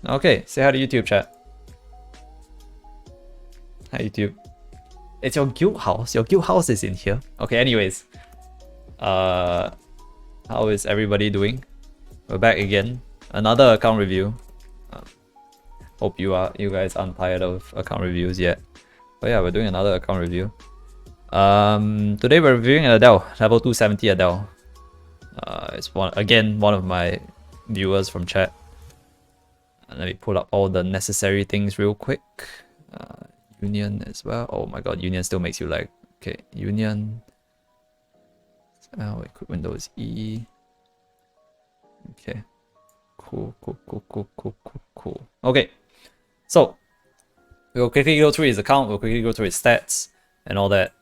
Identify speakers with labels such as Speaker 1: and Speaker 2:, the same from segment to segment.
Speaker 1: Okay, say hi to YouTube chat. Hi YouTube. It's your guild house. Your guild house is in here. Okay, anyways. How is everybody doing? We're back again. Another account review. Hope you guys aren't tired of account reviews yet. But yeah, we're doing another account review. Today we're reviewing Adele, level 270 Adele. It's one of my viewers from chat. Let me pull up all the necessary things real quick. Union as well. Oh my god, Union still makes you lag. Okay, Union. Equip Windows E. Okay. Cool. Okay. So we'll quickly go through his account, we'll quickly go through his stats and all that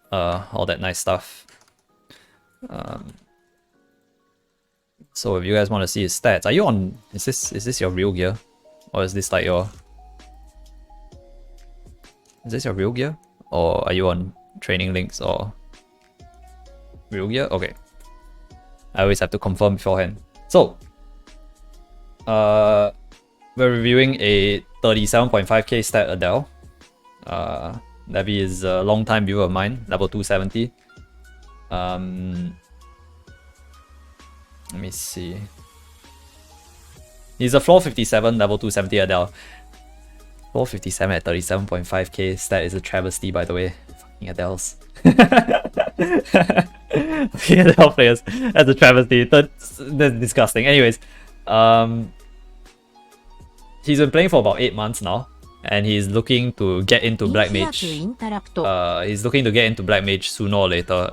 Speaker 1: nice stuff. So if you guys want to see his stats, are you on is this your real gear? Or is this like your real gear? Or are you on training links or real gear? Okay. I always have to confirm beforehand. So we're reviewing a 37.5k stat Adele. Levi is a long time viewer of mine, level 270. Let me see. He's a floor 57, level 270 Adele. Floor 57 at 37.5k stat is a travesty, by the way. Fucking Adele's. Fucking Adele players. That's a travesty. That's disgusting. Anyways, he's been playing for about 8 months now, and he's looking to get into Black Mage. He's looking to get into Black Mage sooner or later.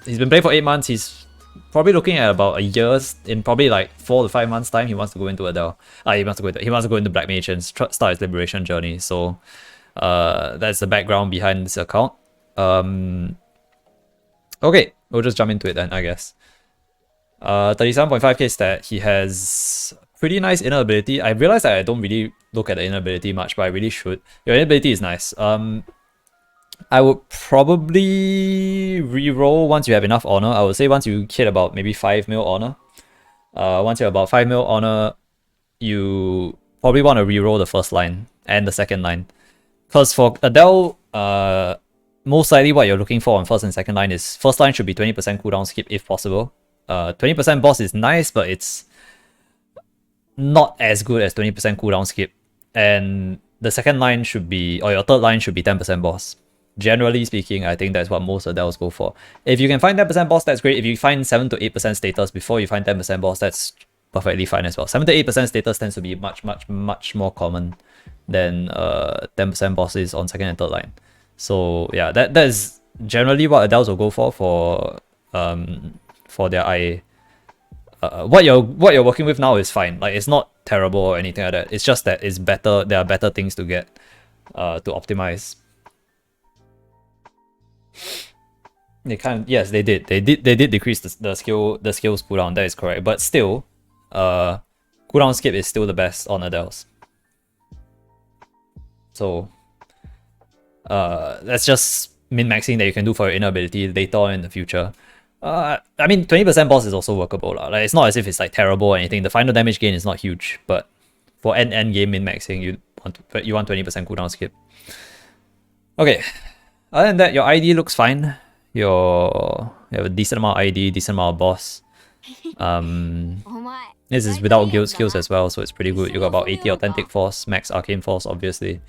Speaker 1: He's been playing for 8 months. He's probably looking at about a year. In probably like 4 to 5 months time, he wants to go into Adele. He wants to go into Black Mage and start his liberation journey. So that's the background behind this account. Okay, we'll just jump into it then, I guess. 37.5k stat. He has pretty nice inner ability. I realized that I don't really look at the inner ability much, but I really should. Your inner ability is nice. I would probably reroll once you have enough honor. I would say once you hit about maybe 5 mil honor. Once you're about 5 mil honor, you probably want to reroll the first line and the second line. Because for Adele, most likely what you're looking for on first and second line is first line should be 20% cooldown skip if possible. 20% boss is nice, but it's not as good as 20% cooldown skip. And the second line should be, or your third line should be 10% boss. Generally speaking, I think that's what most Adeles go for. If you can find 10% boss, that's great. If you find 7 to 8% status before you find 10% boss, that's perfectly fine as well. 7 to 8% status tends to be much more common than 10% bosses on second and third line. So yeah, that is generally what Adeles will go for their IA. What you're working with now is fine. Like, it's not terrible or anything like that. It's just that it's better. There are better things to get to optimize. Yes, they did decrease the skills cooldown. That is correct. But still, cooldown skip is still the best on Adeles. So that's just min-maxing that you can do for your inner ability later on in the future. I mean, 20% boss is also workable. Like, it's not as if it's like terrible or anything. The final damage gain is not huge, but for end game min-maxing, you want 20% cooldown skip. Okay. Other than that, your ID looks fine. You have a decent amount of ID, decent amount of boss. This is without guild skills as well, so it's pretty good. You got about 80 authentic force, max arcane force, obviously.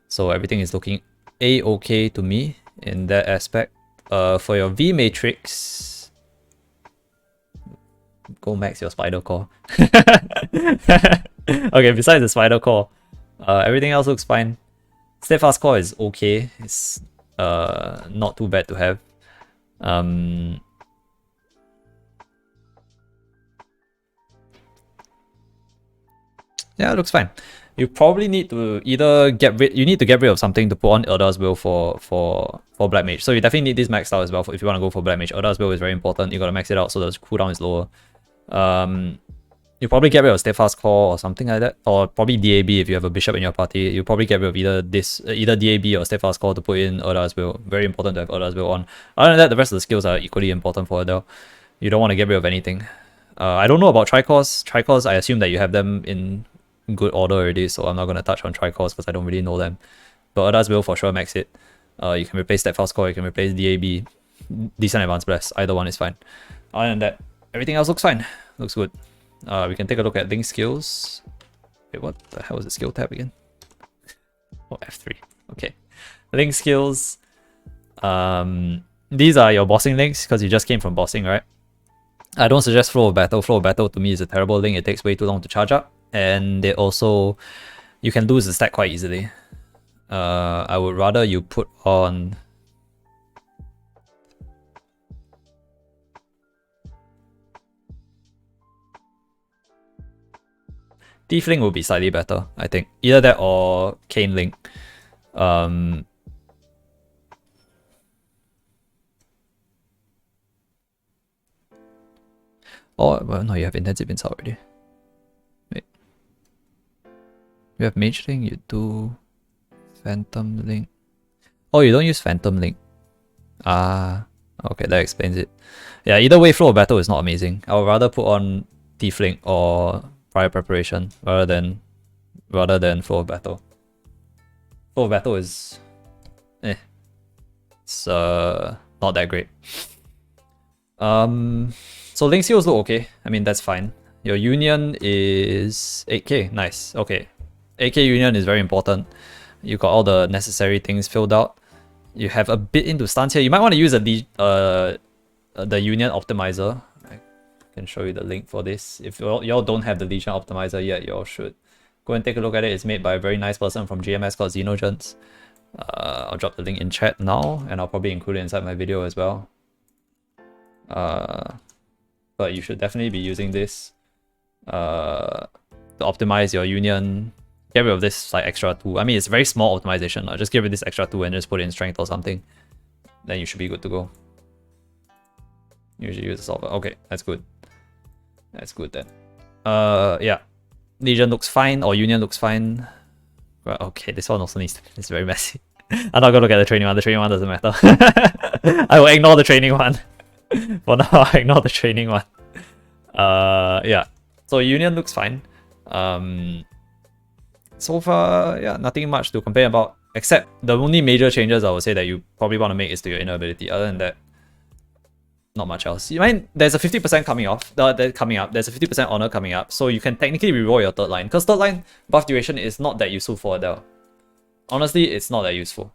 Speaker 1: So everything is looking a-okay to me in that aspect. For your V matrix, go max your spider core. Okay, besides the spider core, everything else looks fine. Steadfast core is okay. It's not too bad to have. Yeah, it looks fine. You probably need to either get rid of something to put on Elder's Will for Black Mage. So you definitely need this maxed out as well if you want to go for Black Mage. Elder's Will is very important. You gotta max it out so the cooldown is lower. You probably get rid of Steadfast Core or something like that, or probably DAB if you have a bishop in your party. You probably get rid of either DAB or Steadfast Core to put in Elder's Will. Very important to have Elder's Will on. Other than that, the rest of the skills are equally important for Adele. You don't want to get rid of anything. I don't know about Tricores. Tricores, I assume that you have them in good order already, so I'm not gonna touch on Tricores because I don't really know them. But others will for sure max it. You can replace Steadfast Core, you can replace DAB, decent Advanced Blast, either one is fine. Other than that, everything else looks fine, looks good. We can take a look at link skills. Wait, what the hell is the skill tab again? Oh, F3, okay. Link skills. These are your bossing links because you just came from bossing, right? I don't suggest Flow of Battle. Flow of Battle to me is a terrible link. It takes way too long to charge up, and it also, you can lose the stack quite easily. I would rather you put on Thief Link will be slightly better, I think. Either that or Cane Link. Or, well, no, you have Intensive Insult already. Wait. You have Mage Link, you do Phantom Link. Oh, you don't use Phantom Link. Ah, okay, that explains it. Yeah, either way, Flow of Battle is not amazing. I would rather put on Thief Link or Prior Preparation rather than Flow of Battle. Flow of Battle is it's not that great. So link skills look okay. I mean, that's fine. Your union is 8k. Nice. Okay. 8k union is very important. You got all the necessary things filled out. You have a bit into stance here. You might want to use the union optimizer. I can show you the link for this. If y'all don't have the Legion optimizer yet, y'all should go and take a look at it. It's made by a very nice person from GMS called Xenogens. I'll drop the link in chat now, and I'll probably include it inside my video as well. But you should definitely be using this to optimize your union. Get rid of this like extra 2. I mean, it's a very small optimization. Just get rid of this extra 2 and just put it in strength or something. Then you should be good to go. Usually use the solver. Okay, that's good. That's good then. Yeah. Legion looks fine, or Union looks fine. Well, okay, this one also needs to be, it's very messy. I'm not gonna look at the training one. The training one doesn't matter. I will ignore the training one. For now, I ignore the training one. Yeah. So Union looks fine. So far, yeah, nothing much to complain about. Except the only major changes I would say that you probably want to make is to your inner ability. Other than that, not much else. You mind there's a 50% coming off. Coming up. There's a 50% honor coming up. So you can technically reroll your third line. Because third line buff duration is not that useful for Adele. Honestly, it's not that useful.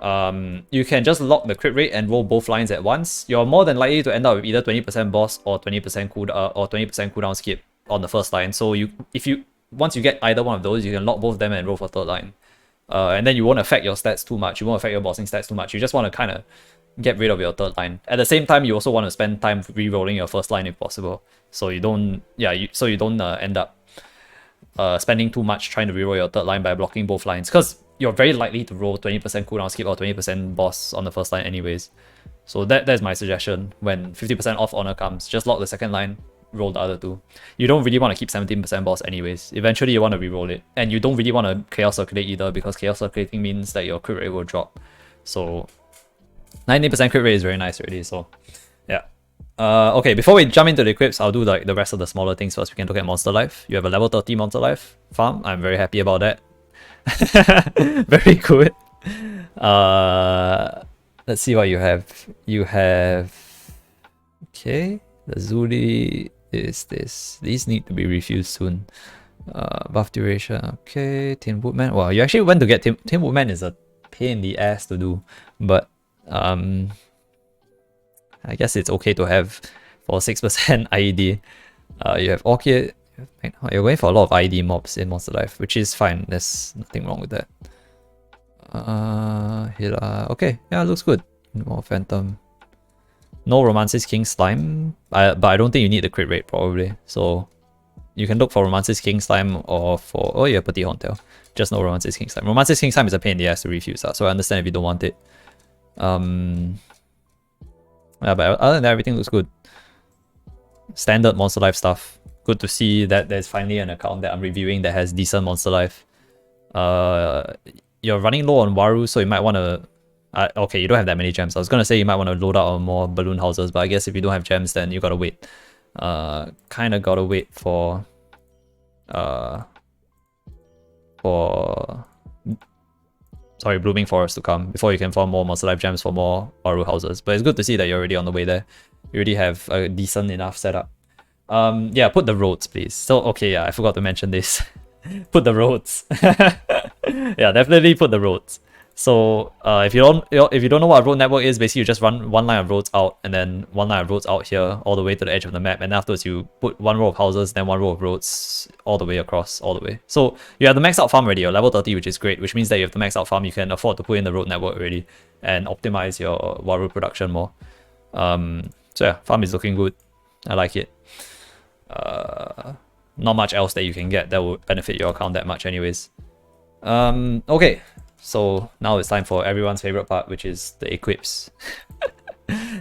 Speaker 1: You can just lock the crit rate and roll both lines at once. You're more than likely to end up with either 20% boss or 20% cooldown skip on the first line. So once you get either one of those, you can lock both of them and roll for third line. And then you won't affect your stats too much. You won't affect your bossing stats too much. You just want to kind of get rid of your third line. At the same time, you also want to spend time re-rolling your first line if possible. So you don't, end up spending too much trying to reroll your third line by blocking both lines. Because you're very likely to roll 20% cooldown skip or 20% boss on the first line anyways. So that's my suggestion. When 50% off honor comes, just lock the second line, roll the other two. You don't really want to keep 17% boss anyways. Eventually you want to reroll it. And you don't really want to chaos circulate either, because chaos circulating means that your crit rate will drop. So 90% crit rate is very nice already, so yeah. Okay, before we jump into the equips, I'll do like the rest of the smaller things first. We can look at Monster Life. You have a level 30 Monster Life farm. I'm very happy about that. Very good. Let's see what you have. You have, okay, the Zuli is this. These need to be refused soon. Buff duration, okay. Tin Woodman. Wow, you actually went to get Tin Woodman is a pain in the ass to do, but I guess it's okay to have for 6% IED. You have Orchid. You're going for a lot of IED mobs in Monster Life, which is fine. There's nothing wrong with that. Hila. Okay, yeah, looks good. More Phantom. No Romance's King Slime, but I don't think you need the crit rate probably. So you can look for Romance's King Slime or for, oh yeah, Petit Horntail. Just no Romance's King Slime. Romance's King Slime is a pain in the ass to refuse, so I understand if you don't want it. Yeah, but other than that, everything looks good. Standard Monster Life stuff. Good to see that there's finally an account that I'm reviewing that has decent Monster Life. You're running low on Waru, so you might want to... okay, you don't have that many gems. I was going to say you might want to load out on more balloon houses, but I guess if you don't have gems, then you gotta wait. Kind of gotta wait for... Blooming Forest to come before you can farm more Monster Life Gems for more Waru houses. But it's good to see that you're already on the way there. You already have a decent enough setup. Yeah, put the roads, please. So, okay, yeah, I forgot to mention this. Put the roads. Yeah, definitely put the roads. So, if you don't know what a road network is, basically you just run one line of roads out and then one line of roads out here all the way to the edge of the map, and afterwards you put one row of houses, then one row of roads all the way across, all the way. So you have the max out farm already, you're level 30, which is great, which means that you have the max out farm, you can afford to put in the road network already and optimize your Waru production more. So yeah, farm is looking good. I like it. Not much else that you can get that would benefit your account that much anyways. Okay, so now it's time for everyone's favorite part, which is the equips.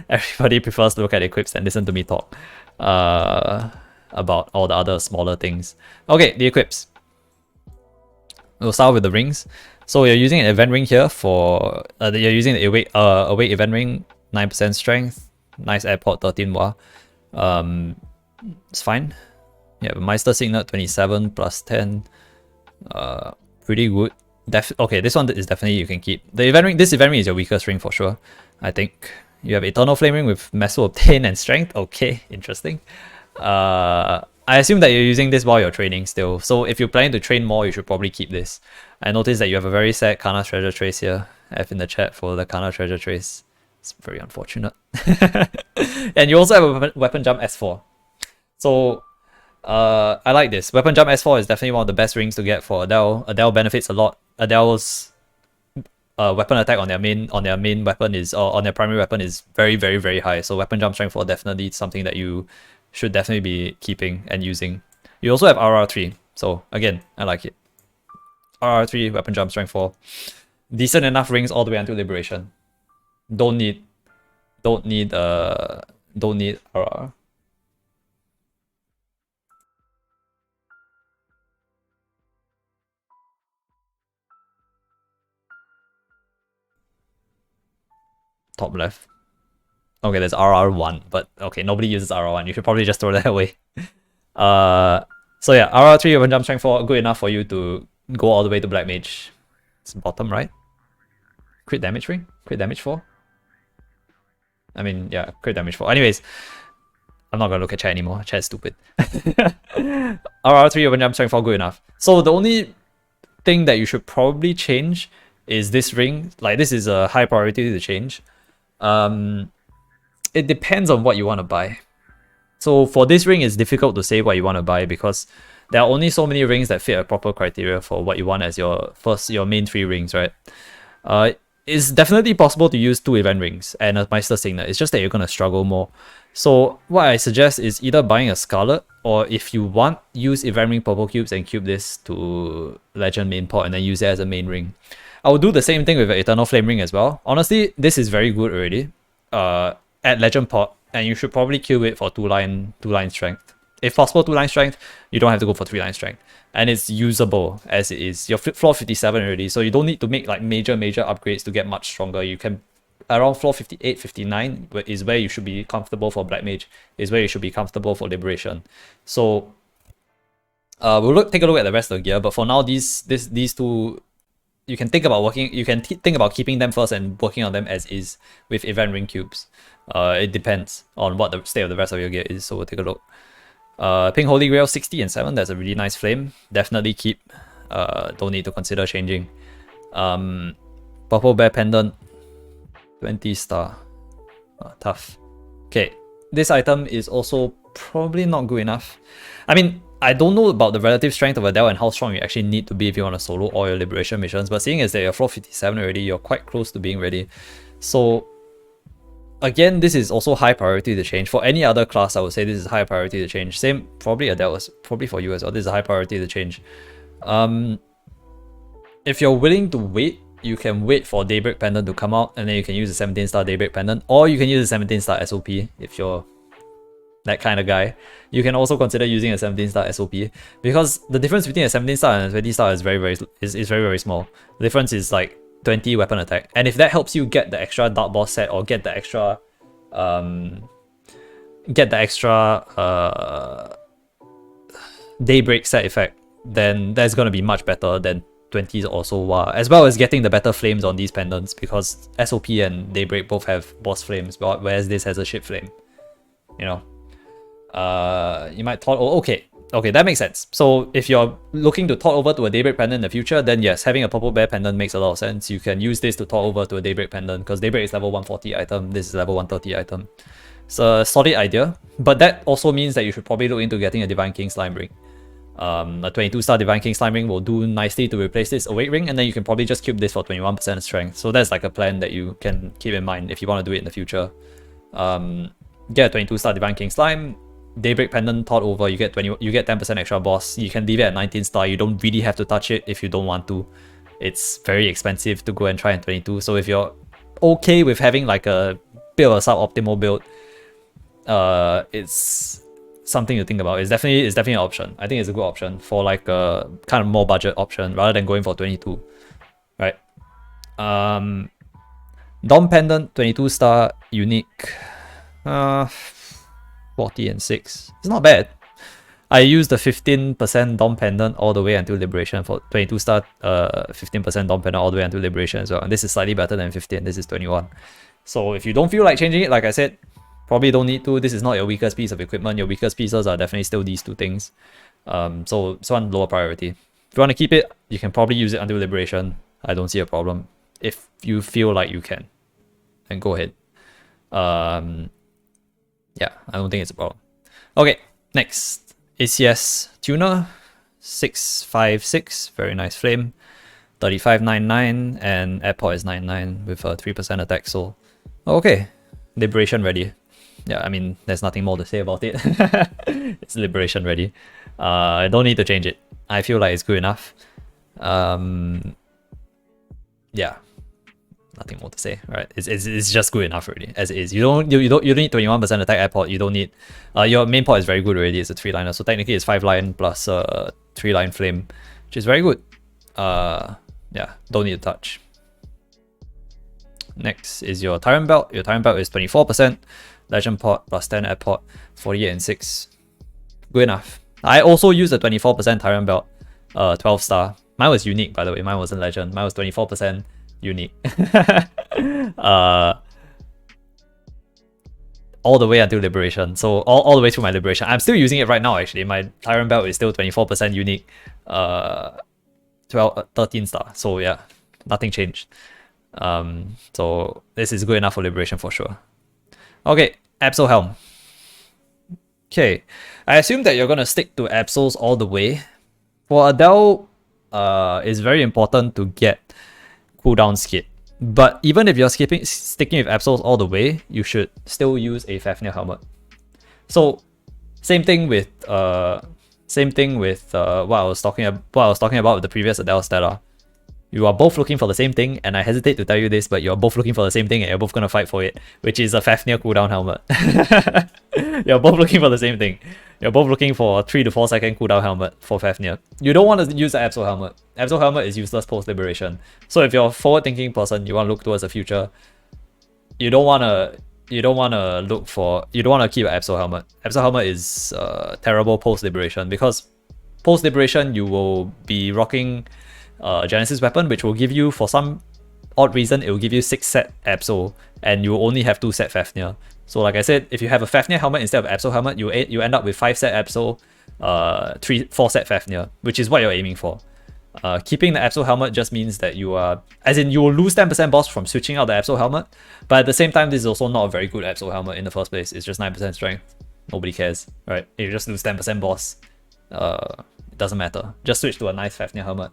Speaker 1: Everybody prefers to look at equips and listen to me talk about all the other smaller things. Okay, the equips. We'll start with the rings. So you're using an event ring here for you're using the awake event ring, 9% strength, nice airport, 13 wa. It's fine. Yeah, Meister Signet 27 plus 10. Pretty good. Okay, this one is definitely you can keep. The event ring, this event ring is your weakest ring for sure. I think you have Eternal Flame Ring with Meso Obtain and Strength. Okay, interesting. I assume that you're using this while you're training still. So if you're planning to train more, you should probably keep this. I noticed that you have a very sad Kana Treasure Trace here. F in the chat for the Kana Treasure Trace. It's very unfortunate. And you also have a Weapon Jump S4. So I like this. Weapon Jump S4 is definitely one of the best rings to get for Adele. Adele benefits a lot. Adele's weapon attack on their main weapon is on their primary weapon is very, very, very high. So Weapon Jump Strength 4 definitely something that you should definitely be keeping and using. You also have RR3. So again, I like it. RR3, Weapon Jump Strength 4. Decent enough rings all the way until Liberation. Don't need RR. Top left. Okay, there's RR1, but okay, nobody uses RR1. You should probably just throw that away. So yeah, RR3 Weapon Jump Strength 4, good enough for you to go all the way to Black Mage. It's bottom right. Crit damage ring? Crit damage 4? I mean, yeah, crit damage 4. Anyways, I'm not gonna look at chat anymore. Chat's stupid. RR3 Weapon Jump Strength 4, good enough. So the only thing that you should probably change is this ring. Like, this is a high priority to change. It depends on what you want to buy. So for this ring, it's difficult to say what you want to buy because there are only so many rings that fit a proper criteria for what you want as your main 3 rings, right? It's definitely possible to use 2 event rings and a Meister Signet. It's just that you're going to struggle more. So what I suggest is either buying a Scarlet, or if you want, use event ring purple cubes and cube this to Legend main pot and then use it as a main ring. I will do the same thing with an Eternal Flame Ring as well. Honestly, this is very good already at Legend pot, and you should probably cube it for 2-line strength. If possible, 2-line strength, you don't have to go for 3-line strength. And it's usable as it is. You're floor 57 already, so you don't need to make like major upgrades to get much stronger. You can, around floor 58, 59 is where you should be comfortable for Black Mage, is where you should be comfortable for Liberation. So we'll take a look at the rest of the gear, but for now, these 2, you can think about think about keeping them first and working on them as is with event ring cubes. It depends on what the state of the rest of your gear is, so we'll take a look. Pink Holy Grail 60 and 7, that's a really nice flame. Definitely keep. Don't need to consider changing. Purple Bear Pendant 20 star. Tough. Okay, this item is also probably not good enough. I mean, I don't know about the relative strength of Adele and how strong you actually need to be if you want to solo all your Liberation missions, but seeing as that you're floor 57 already, you're quite close to being ready. So again, this is also high priority to change. For any other class, I would say this is high priority to change. Same, probably Adele, probably for you as well. This is a high priority to change. If you're willing to wait, you can wait for Daybreak Pendant to come out, and then you can use the 17 star Daybreak Pendant, or you can use the 17 star SOP if you're that kind of guy. You can also consider using a 17 star SOP, because the difference between a 17 star and a 20 star is very small. The difference is like 20 weapon attack, and if that helps you get the extra Dark Boss set or get the extra Daybreak set effect, then that's gonna be much better than 20s or so, as well as getting the better flames on these pendants, because SOP and Daybreak both have boss flames, whereas this has a ship flame. You know, you might thought, oh, okay, that makes sense. So if you're looking to tot over to a Daybreak pendant in the future, then yes, having a purple bear pendant makes a lot of sense. You can use this to tot over to a Daybreak pendant, because Daybreak is level 140 item, this is level 130 item. It's a solid idea, but that also means that you should probably look into getting a Divine King Slime Ring. A 22-star Divine King Slime Ring will do nicely to replace this Awake Ring, and then you can probably just cube this for 21% strength. So that's like a plan that you can keep in mind if you want to do it in the future. Get a 22-star Divine King Slime, Daybreak Pendant tot over, you get 10% extra boss. You can leave it at 19-star. You don't really have to touch it if you don't want to. It's very expensive to go and try in 22. So if you're okay with having like a bit of a suboptimal build, it's something to think about. It's definitely an option. I think it's a good option for like a kind of more budget option rather than going for 22, right? Dom Pendant, 22-star, unique, 40 and 6. It's not bad. I used the 15% Dom Pendant all the way until Liberation for 22-star, 15% Dom Pendant all the way until Liberation as well. And this is slightly better than 15. This is 21. So if you don't feel like changing it, like I said, probably don't need to. This is not your weakest piece of equipment. Your weakest pieces are definitely still these two things. So it's one lower priority. If you want to keep it, you can probably use it until Liberation. I don't see a problem. If you feel like you can, then go ahead. Yeah, I don't think it's a problem. Okay, next. ACS Tuner, 656, very nice flame. 3599, and Airport is 99 with a 3% attack, so okay. Liberation ready. Yeah, I mean, there's nothing more to say about it. It's Liberation ready. I don't need to change it. I feel like it's good enough. Yeah, nothing more to say. Right? It's just good enough already as it is. You don't need 21% attack airport. You don't need. Your main port is very good already. It's a 3-liner, so technically it's 5-line plus 3-line flame, which is very good. Yeah, don't need to touch. Next is your Tyrant Belt. Your Tyrant Belt is 24%. Legend Port plus 10 Airport, 48 and 6. Good enough. I also used a 24% Tyrant Belt, 12-star. Mine was unique, by the way. Mine wasn't Legend. Mine was 24% unique. All the way until Liberation. So all the way through my Liberation. I'm still using it right now, actually. My Tyrant Belt is still 24% unique. 13-star. So yeah, nothing changed. So this is good enough for Liberation for sure. Okay, Absol Helm. Okay, I assume that you're gonna stick to Absols all the way. For Adele, it's very important to get cooldown skip. But even if you're sticking with Absols all the way, you should still use a Fafnir helmet. So same thing with what I was talking about with the previous Adele Stella. You are both looking for the same thing, and I hesitate to tell you this, but you're both looking for the same thing and you're both gonna fight for it, which is a Fafnir cooldown helmet. You're both looking for the same thing. You're both looking for a 3 to 4 second cooldown helmet for Fafnir. You don't want to use the Absol helmet. Absol helmet is useless post Liberation. So if you're a forward thinking person, you want to look towards the future, you don't wanna keep an Absol helmet. Absol helmet is terrible post Liberation, because post Liberation you will be rocking Genesis weapon, which will give you, for some odd reason, it will give you 6 set Absol, and you will only have 2 set Fafnir. So like I said, if you have a Fafnir helmet instead of Absol helmet, you end up with 5 set Absol, 4 set Fafnir, which is what you're aiming for. Keeping the Absol helmet just means that you will lose 10% boss from switching out the Absol helmet, but at the same time, this is also not a very good Absol helmet in the first place. It's just 9% strength. Nobody cares, right? If you just lose 10% boss, it doesn't matter. Just switch to a nice Fafnir helmet.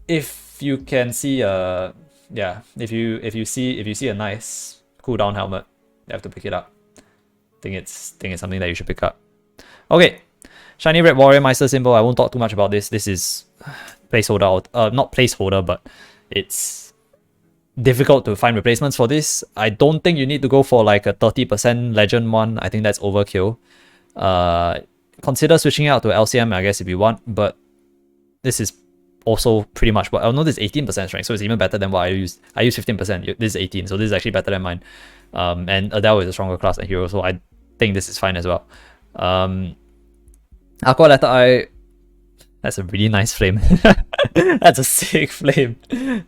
Speaker 1: If you can see if you see a nice cooldown helmet, you have to pick it up. I think it's something that you should pick up. Okay, Shiny Red Warrior Meister symbol. I won't talk too much about this. This is placeholder, not placeholder, but it's difficult to find replacements for this. I don't think you need to go for like a 30% legend one. I think that's overkill. Consider switching out to LCM, I guess, if you want, but this is also pretty much what I know. This is 18% strength, so it's even better than what I used. I used 15%. This is 18, so this is actually better than mine. And Adele is a stronger class than Hero, so I think this is fine as well. Aqua Letter Eye, That's a really nice flame. That's a sick flame.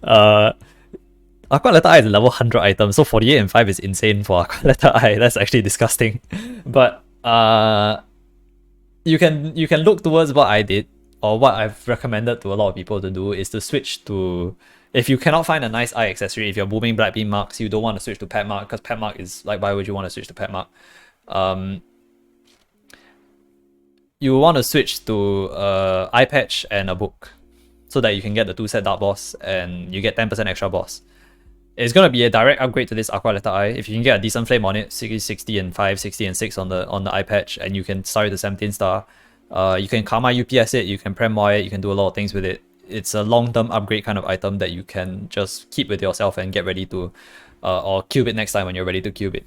Speaker 1: Aqua Letter Eye is a level 100 item, so 48 and 5 is insane for Aqua Letter Eye. That's actually disgusting. But you can look towards what I did, or what I've recommended to a lot of people to do, is to switch to, if you cannot find a nice eye accessory, if you're booming Black Beam marks, you don't want to switch to Pet Mark, because Pet Mark is like, why would you want to switch to Pet Mark? You want to switch to eye patch and a book, so that you can get the 2-set Dark Boss and you get 10% extra boss. It's gonna be a direct upgrade to this Aqua Letter Eye. If you can get a decent flame on it, 60 and 5, 60 and 6 on the eye patch, and you can start with the 17 star. You can Karma UPS it, you can Prem Moy it, you can do a lot of things with it. It's a long-term upgrade kind of item that you can just keep with yourself and get ready to, or cube it next time when you're ready to cube it.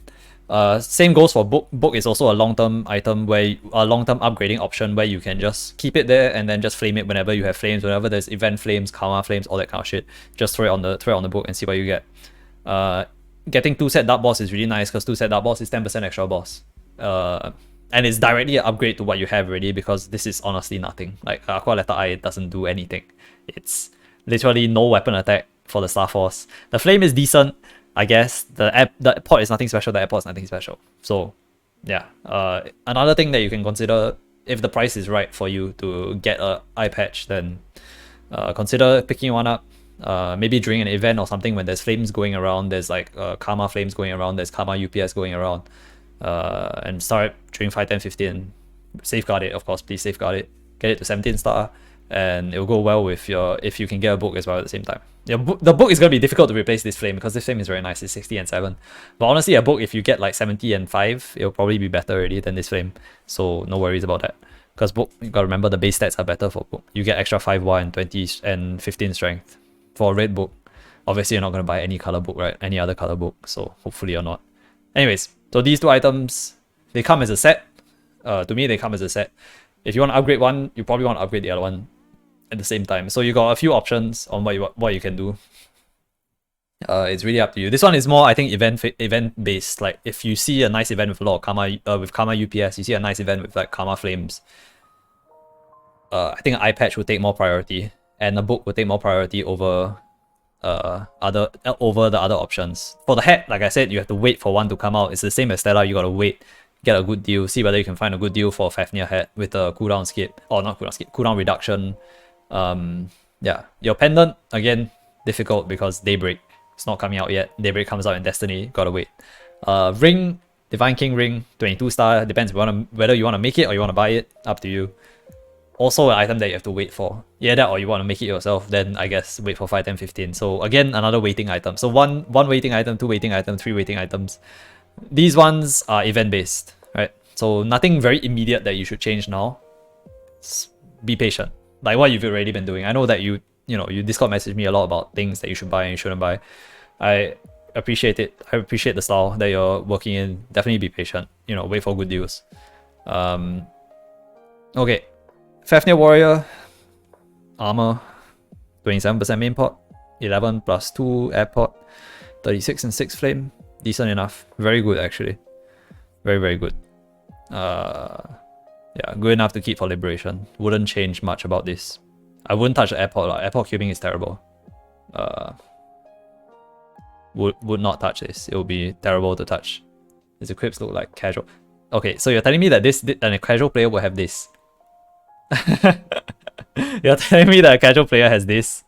Speaker 1: Same goes for book. Book is also a long-term item, where a long-term upgrading option where you can just keep it there and then just flame it whenever you have flames, whenever there's event flames, karma flames, all that kind of shit. Just throw it on the book and see what you get. Getting 2-set Dark Boss is really nice, because 2-set Dark Boss is 10% extra boss. And it's directly an upgrade to what you have already, because this is honestly nothing. Like Aqua Letter Eye doesn't do anything. It's literally no weapon attack for the Star Force. The flame is decent, I guess. The pot is nothing special, the airport is nothing special. So yeah. Another thing that you can consider, if the price is right for you to get a eye patch, then consider picking one up. Maybe during an event or something, when there's flames going around, there's like karma flames going around, there's karma UPS going around, and start during 5, 10, 15. Safeguard it, of course, please safeguard it. Get it to 17 star, and it'll go well with if you can get a book as well at the same time. The book is going to be difficult to replace this flame, because this flame is very nice, it's 60 and 7. But honestly, a book, if you get like 70 and 5, it'll probably be better already than this flame. So no worries about that. Because book, you gotta remember the base stats are better for book. You get extra 5 and 20 and 15 strength. For a red book, obviously you're not going to buy any color book, right? Any other color book, so hopefully you're not. Anyways, so these two items, they come as a set. To me, they come as a set. If you want to upgrade one, you probably want to upgrade the other one at the same time. So you got a few options on what you can do. It's really up to you. This one is more, I think, event based. Like if you see a nice event with a lot of karma, with karma UPS, you see a nice event with like karma flames. I think an eye patch will take more priority, and a book will take more priority over the other options. For the hat, like I said, you have to wait for one to come out. It's the same as Stella. You gotta wait, get a good deal, see whether you can find a good deal for a Fafnir hat with a cooldown skip, or not cooldown skip, cooldown reduction. Yeah, your pendant, again, difficult because Daybreak. It's not coming out yet. Daybreak comes out in Destiny, gotta wait. Ring, Divine King ring, 22 star, depends whether you want to make it or you want to buy it, up to you. Also an item that you have to wait for. Yeah, that or you want to make it yourself, then I guess wait for 5, 10, 15. So again, another waiting item. So one waiting item, 2 waiting item, 3 waiting items. These ones are event based, right? So nothing very immediate that you should change now. Be patient, like what you've already been doing. I know that you Discord message me a lot about things that you should buy and you shouldn't buy. I appreciate it. I appreciate the style that you're working in. Definitely be patient. Wait for good deals. Okay. Fafnir Warrior, armor, 27% main pot, 11 plus 2 air pot, 36 and 6 flame, decent enough, very good actually, very good. Yeah, good enough to keep for liberation. Wouldn't change much about this. I wouldn't touch the airport. Airport cubing is terrible. Would not touch this. It would be terrible to touch. These equips look like casual. Okay, so you're telling me that a casual player will have this. You're telling me that a casual player has this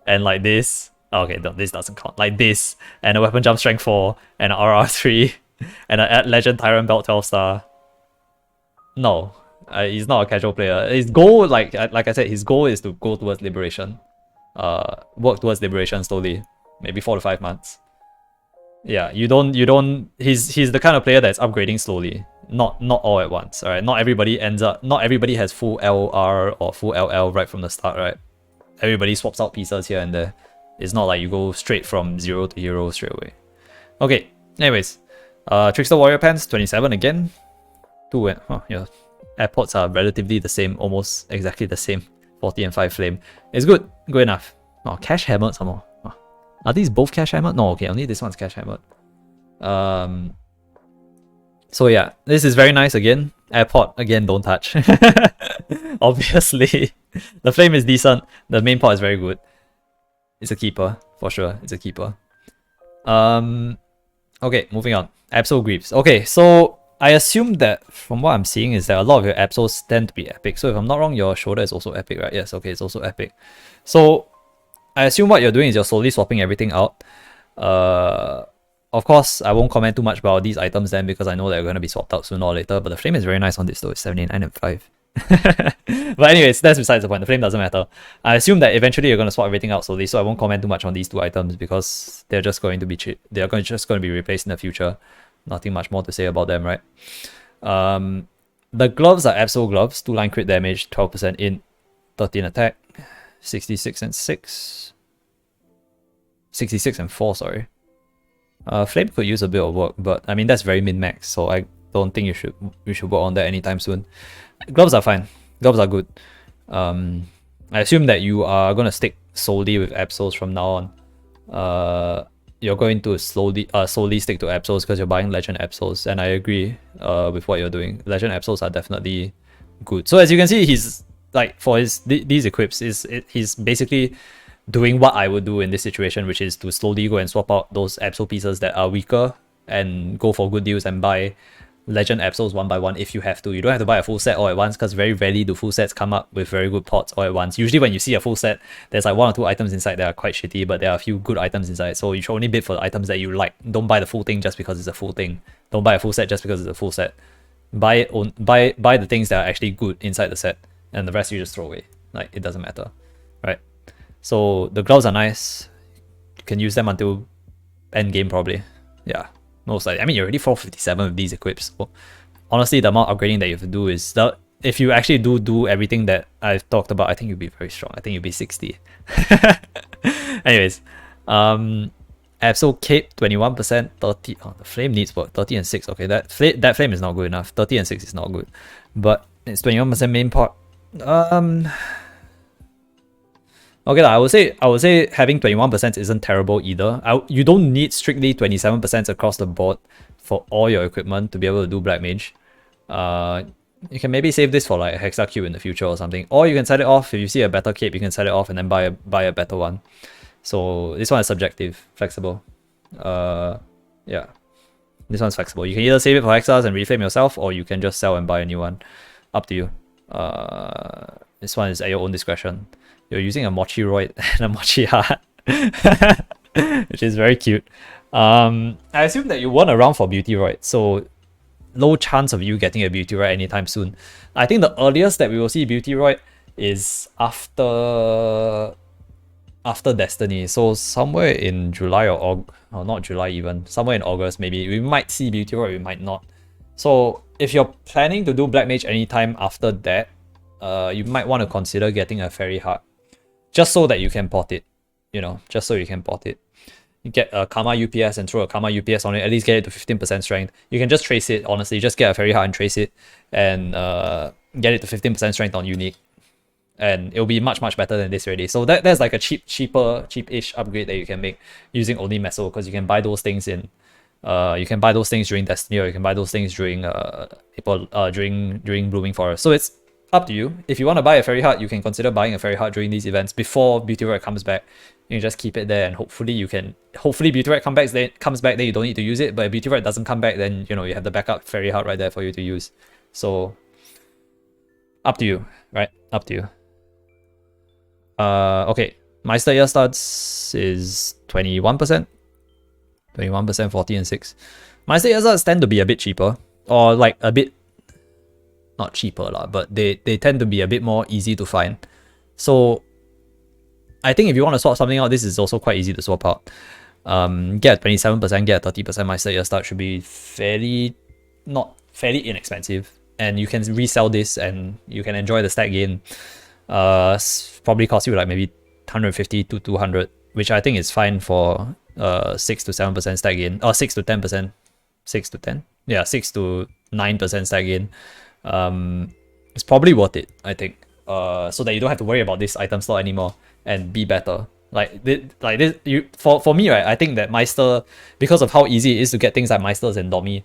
Speaker 1: and like this. Okay, no, this doesn't count. Like this, and a weapon jump strength 4 and an RR3 and an Legend Tyrant belt 12 star. No, he's not a casual player. His goal, like I said, his goal is to go towards liberation. Work towards liberation slowly, maybe 4 to 5 months. Yeah, you don't. He's the kind of player that's upgrading slowly. Not all at once, alright? Not everybody has full LR or full LL right from the start, right? Everybody swaps out pieces here and there. It's not like you go straight from 0 to hero straight away. Okay, anyways. Trickster Warrior Pants, 27 again. 2 and... Oh, yeah. Airports are relatively the same, almost exactly the same. 40 and 5 flame. It's good. Good enough. Oh, cash hammered some more. Oh. Are these both cash hammered? No, okay, only this one's cash hammered. So yeah, this is very nice again. Airport, again, don't touch. Obviously. The flame is decent. The main pot is very good. It's a keeper, for sure. It's a keeper. Okay, moving on. Absol Greaves. Okay, so I assume that from what I'm seeing is that a lot of your Absols tend to be epic. So if I'm not wrong, your shoulder is also epic, right? Yes, okay, it's also epic. So I assume what you're doing is you're slowly swapping everything out. Of course, I won't comment too much about these items then because I know they're going to be swapped out sooner or later. But the flame is very nice on this though. It's 79 and 5. But anyways, that's besides the point. The flame doesn't matter. I assume that eventually you're going to swap everything out slowly, so I won't comment too much on these two items because they're just going to be just going to be replaced in the future. Nothing much more to say about them, right? The gloves are Absol gloves. 2-line crit damage, 12% in, 13 attack, 66 and 6. 66 and 4, sorry. Flame could use a bit of work, but I mean that's very min-max, so I don't think you should work on that anytime soon. Gloves are fine. Gloves are good. I assume that you are gonna stick solely with Absols from now on. You're going to solely stick to Absols because you're buying Legend Absols, and I agree with what you're doing. Legend Absols are definitely good. So as you can see, he's like for these equips, he's basically doing what I would do in this situation, which is to slowly go and swap out those Absol pieces that are weaker and go for good deals and buy Legend Absols one by one if you have to. You don't have to buy a full set all at once because very rarely do full sets come up with very good pots all at once. Usually when you see a full set, there's like 1 or 2 items inside that are quite shitty, but there are a few good items inside. So you should only bid for the items that you like. Don't buy the full thing just because it's a full thing. Don't buy a full set just because it's a full set. Buy the things that are actually good inside the set, and the rest you just throw away. Like, it doesn't matter, right? So the gloves are nice. You can use them until end game probably. Yeah, most likely. I mean, you're already 457 with these equips. So honestly, the amount of upgrading that you have to do is that if you actually do everything that I've talked about, I think you'll be very strong. I think you'll be 60. Anyways, Absol Cape 21%, 30. Oh, the flame needs work. 30 and 6. Okay, that flame is not good enough. 30 and 6 is not good, but it's 21% main pot. Okay, I would say having 21% isn't terrible either. You don't need strictly 27% across the board for all your equipment to be able to do Black Mage. You can maybe save this for like a Hexa Cube in the future or something. Or you can set it off. If you see a better cape, you can set it off and then buy a better one. So this one is subjective, flexible. Yeah. This one's flexible. You can either save it for Hexas and reflame yourself, or you can just sell and buy a new one. Up to you. This one is at your own discretion. You're using a Mochi Roid and a Mochi Heart, which is very cute. I assume that you weren't around for Beauty Roid, so low chance of you getting a Beauty Roid anytime soon. I think the earliest that we will see Beauty Roid is after Destiny, so somewhere in July or not July even, somewhere in August maybe. We might see Beauty Roid, we might not. So if you're planning to do Black Mage anytime after that, you might want to consider getting a Fairy Heart. Just so that you can pot it, you know, just so you can pot it. You get a Karma UPS and throw a Karma UPS on it, at least get it to 15% strength. You can just trace it, honestly, just get a Fairy Heart and trace it, and get it to 15% strength on unique. And it'll be much better than this already. So that's like a cheap-ish upgrade that you can make using only Meso, because you can buy those things in you can buy those things during Destiny, or you can buy those things during during Blooming Forest. So it's up to you. If you want to buy a Fairy Heart, you can consider buying a Fairy Heart during these events before Beauty Roid comes back. You can just keep it there, and hopefully Beauty Roid comes back, then you don't need to use it. But if Beauty Roid doesn't come back, then you know you have the backup Fairy Heart right there for you to use. So up to you, right? Up to you. Okay, Meister Ear Studs is 21%. 21%, 40 and 6. Meister Ear Studs tend to be a bit cheaper, or like a bit not cheaper lah, but they tend to be a bit more easy to find. So I think if you want to swap something out, this is also quite easy to swap out. Get a 27%, get a 30% Meister Ear Stud should be fairly inexpensive, and you can resell this and you can enjoy the stack gain. Probably cost you like maybe 150 to 200, which I think is fine for 6 to 7% stack gain, or 6 to 10%, 6 to 10, yeah, 6 to 9% stack gain. It's probably worth it, I think, so that you don't have to worry about this item slot anymore and be better. Like this, for me, right? I think that Meister, because of how easy it is to get things like Meisters and Dormy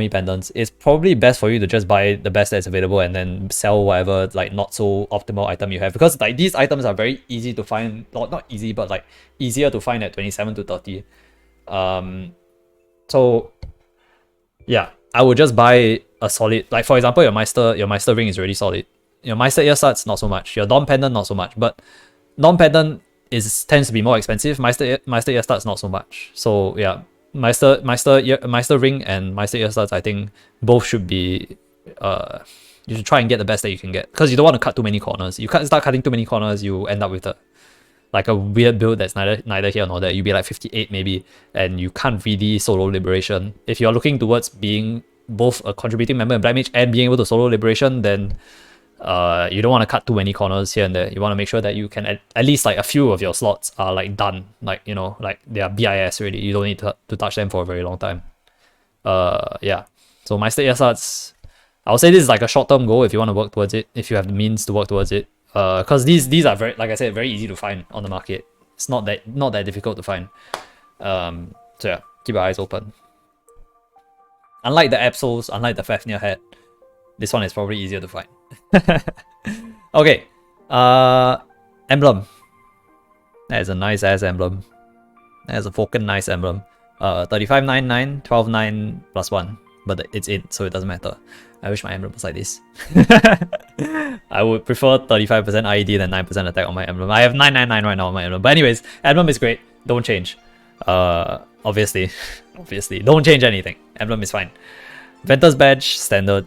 Speaker 1: pendants, it's probably best for you to just buy the best that's available and then sell whatever like not so optimal item you have, because like these items are very easy to find, not easy, but like easier to find at 27 to 30. So yeah, I would just buy a solid, like for example, your Meister ring is really solid. Your Meister ear studs not so much. Your Dom pendant not so much, but Dom pendant tends to be more expensive. Meister ear studs not so much. So yeah, Meister ring and Meister ear studs, I think both should be you should try and get the best that you can get, because you don't want to cut too many corners. You start cutting too many corners, you end up with a weird build that's neither here nor there. You'll be like 58 maybe, and you can't really solo liberation. If you're looking towards being both a contributing member in Black Mage and being able to solo liberation, then you don't want to cut too many corners here and there. You want to make sure that you can at least like a few of your slots are like done, like, you know, like they are BIS already. You don't need to touch them for a very long time. Yeah, so Meister ESRs, I would say this is like a short-term goal if you want to work towards it, if you have the means to work towards it, because these are very, like I said, very easy to find on the market. It's not that difficult to find. So yeah, keep your eyes open. Unlike the Absols, unlike the Fafnir hat, this one is probably easier to find. Okay, emblem. That is a nice ass emblem. That is a fucking nice emblem. 35.99, 12.9 plus 1, but it's in, so it doesn't matter. I wish my emblem was like this. I would prefer 35% IED than 9% attack on my emblem. I have 999 right now on my emblem. But anyways, emblem is great. Don't change. Obviously, don't change anything. Emblem is fine. Ventus badge, standard.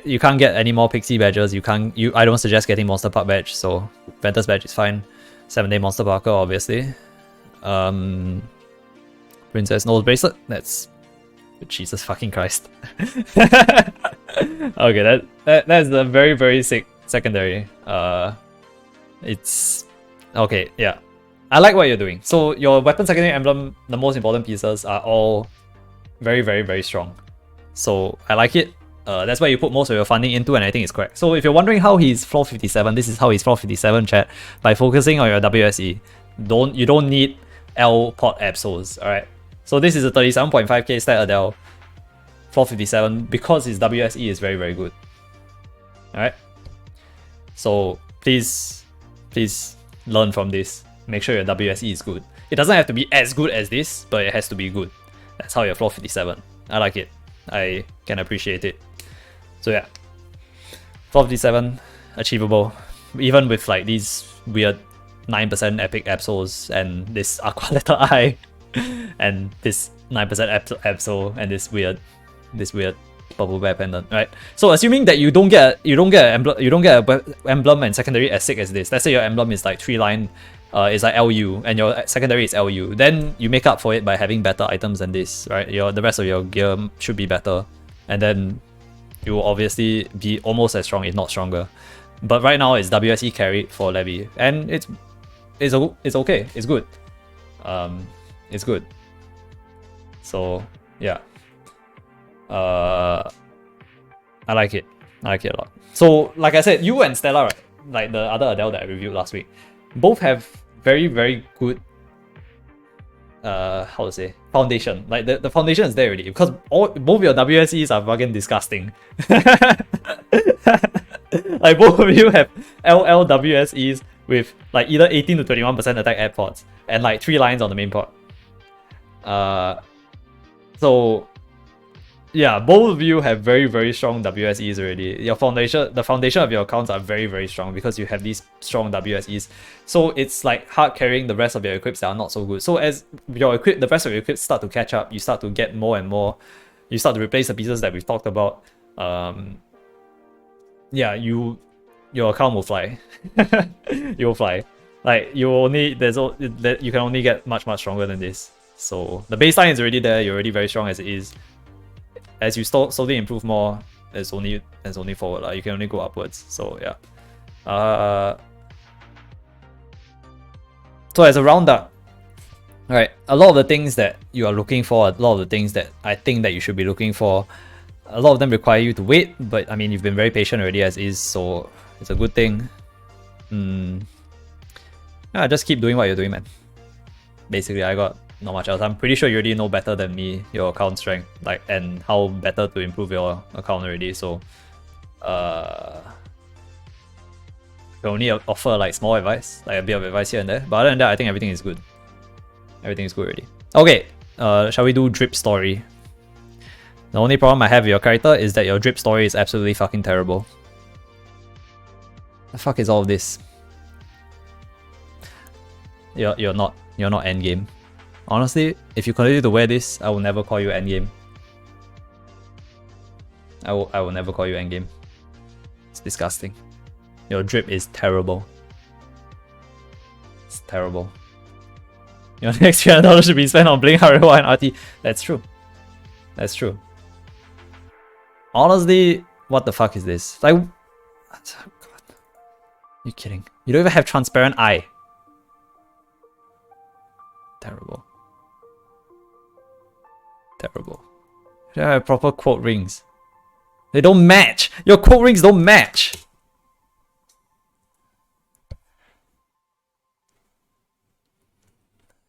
Speaker 1: You can't get any more pixie badges. I don't suggest getting Monster Park badge, so Ventus badge is fine. 7-day Monster Parker, obviously. Princess Nose Bracelet, that's Jesus fucking Christ. Okay, that's the very, very sick secondary. It's okay, yeah. I like what you're doing. So your weapon secondary emblem, the most important pieces are all very, very, very strong. So I like it. That's why you put most of your funding into, and I think it's correct. So if you're wondering how he's floor 57, this is how he's floor 57, chat. By focusing on your WSE. You don't need L pot Absols, alright? So this is a 37.5k stat Adele, floor 57, because his WSE is very, very good. Alright? So please learn from this. Make sure your WSE is good. It doesn't have to be as good as this, but it has to be good. That's how you're floor 57. I like it. I can appreciate it. So yeah, 57 achievable, even with like these weird 9% epic Absols and this Aqua letter I, and this 9% Absol and this weird purple bear pendant, right? So assuming that you don't get an emblem and secondary as sick as this. Let's say your emblem is like 3-line, is like LU, and your secondary is LU. Then you make up for it by having better items than this, right? The rest of your gear should be better, and then you will obviously be almost as strong, if not stronger. But right now it's WSE carry for Levy, and it's okay. It's good. It's good. So yeah, I like it. I like it a lot. So like I said, you and Stella, right? Like the other Adele that I reviewed last week, both have very, very good how to say, foundation. Like the foundation is there already, because both your WSEs are fucking disgusting. Like both of you have LL WSEs with like either 18 to 21% attack add pods and like 3 lines on the main pod. So yeah, both of you have very, very strong WSEs already. The foundation of your accounts are very, very strong because you have these strong WSEs. So it's like hard carrying the rest of your equips that are not so good. So as the rest of your equips start to catch up, you start to get more and more. You start to replace the pieces that we've talked about. Yeah, your account will fly. You will fly. Like you can only get much, much stronger than this. So the baseline is already there. You're already very strong as it is. As you slowly improve more, there's only forward. You can only go upwards. So yeah. So as a roundup, alright, a lot of the things that you are looking for, a lot of the things that I think that you should be looking for, a lot of them require you to wait, but I mean you've been very patient already as is, so it's a good thing. Yeah, just keep doing what you're doing, man. Basically, I got not much else. I'm pretty sure you already know better than me your account strength, like, and how better to improve your account already. So, I can only offer like small advice, like a bit of advice here and there. But other than that, I think everything is good. Everything is good already. Okay, shall we do drip story? The only problem I have with your character is that your drip story is absolutely fucking terrible. The fuck is all of this? You're not endgame. Honestly, if you continue to wear this, I will never call you endgame. I will never call you endgame. It's disgusting. Your drip is terrible. It's terrible. Your next $300 should be spent on Blink Hardware and RT. That's true. That's true. Honestly, what the fuck is this? Like, God. You kidding? You don't even have transparent eye. Terrible. Terrible. You don't have proper quote rings. They don't match. Your quote rings don't match.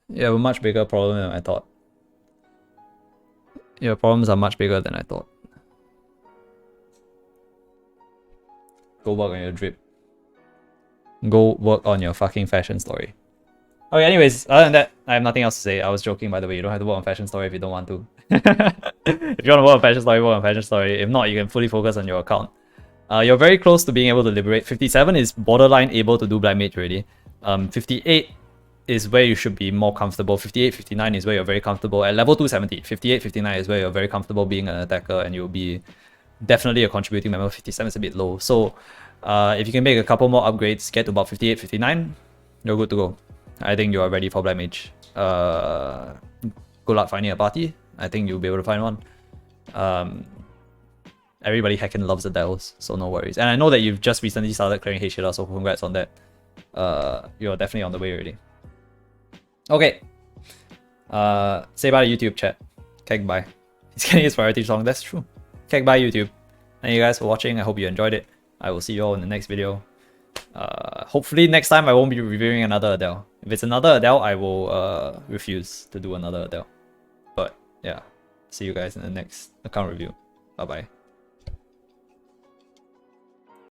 Speaker 1: You have a much bigger problem than I thought. Your problems are much bigger than I thought. Go work on your drip. Go work on your fucking fashion story. Okay, anyways, other than that, I have nothing else to say. I was joking, by the way. You don't have to work on fashion story if you don't want to. If you want to work on fashion story, work on fashion story. If not, you can fully focus on your account. You're very close to being able to liberate. 57 is borderline able to do Black Mage already. 58 is where you should be more comfortable. 58, 59 is where you're very comfortable. At level 270, 58, 59 is where you're very comfortable being an attacker and you'll be definitely a contributing member. 57 is a bit low. So if you can make a couple more upgrades, get to about 58, 59, you're good to go. I think you are ready for Black Mage. Good luck finding a party. I think you'll be able to find one. Everybody heckin' loves Adele's, so no worries. And I know that you've just recently started clearing H-Shiller, so congrats on that. You're definitely on the way already. Okay. Say bye to YouTube chat. Keg bye. He's getting his priority song, that's true. Keg bye YouTube. Thank you guys for watching, I hope you enjoyed it. I will see you all in the next video. Hopefully next time I won't be reviewing another Adele. If it's another Adele, I will refuse to do another Adele. But yeah, see you guys in the next account review. Bye bye.